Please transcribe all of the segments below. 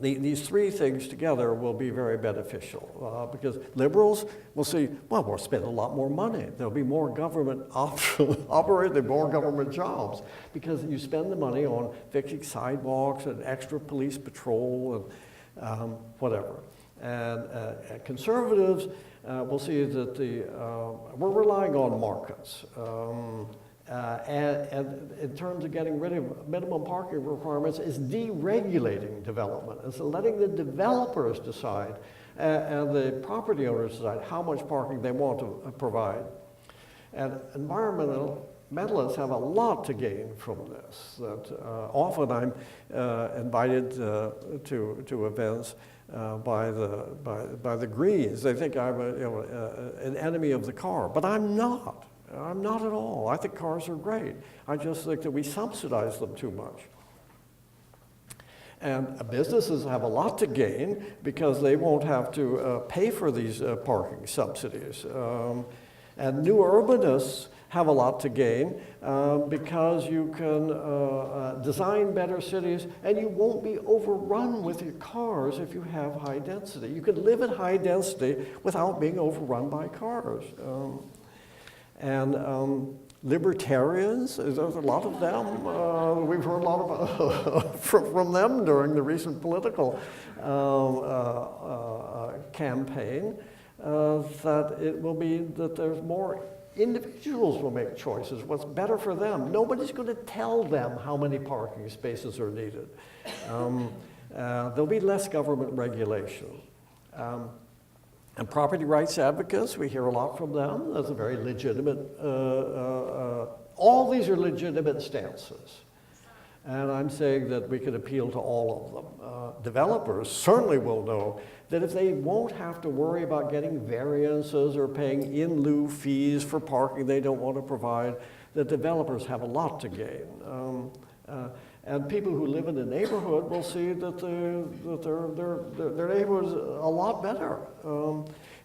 these three things together will be very beneficial because liberals will see, well, we'll spend a lot more money. There'll be more government operated, more government jobs because you spend the money on fixing sidewalks and extra police patrol and whatever. And conservatives will see that we're relying on markets. And in terms of getting rid of minimum parking requirements is deregulating development. It's letting the developers decide and the property owners decide how much parking they want to provide. And environmentalists have a lot to gain from this. That often I'm invited to events by the Greens. They think I'm an enemy of the car, but I'm not. I'm not at all. I think cars are great. I just think that we subsidize them too much. And businesses have a lot to gain because they won't have to pay for these parking subsidies. And new urbanists have a lot to gain because you can design better cities and you won't be overrun with your cars if you have high density. You can live at high density without being overrun by cars. And libertarians, there's a lot of them. We've heard a lot of from them during the recent political campaign, that it will be that there's more individuals will make choices, what's better for them. Nobody's going to tell them how many parking spaces are needed. There'll be less government regulation. And property rights advocates, we hear a lot from them. That's a very legitimate, all these are legitimate stances. And I'm saying that we could appeal to all of them. Developers certainly will know that if they won't have to worry about getting variances or paying in lieu fees for parking they don't want to provide, the developers have a lot to gain. And people who live in the neighborhood will see that their neighborhood is a lot better.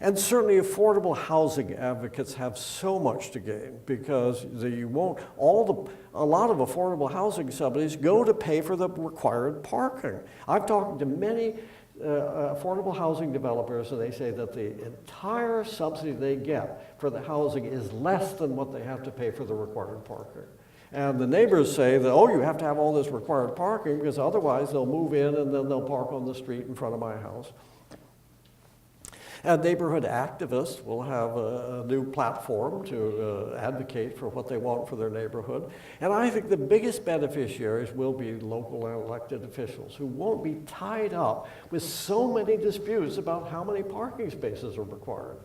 And certainly affordable housing advocates have so much to gain because a lot of affordable housing subsidies go to pay for the required parking. I've talked to many affordable housing developers and they say that the entire subsidy they get for the housing is less than what they have to pay for the required parking. And the neighbors say that, oh, you have to have all this required parking because otherwise they'll move in and then they'll park on the street in front of my house. And neighborhood activists will have a new platform to advocate for what they want for their neighborhood. And I think the biggest beneficiaries will be local elected officials who won't be tied up with so many disputes about how many parking spaces are required.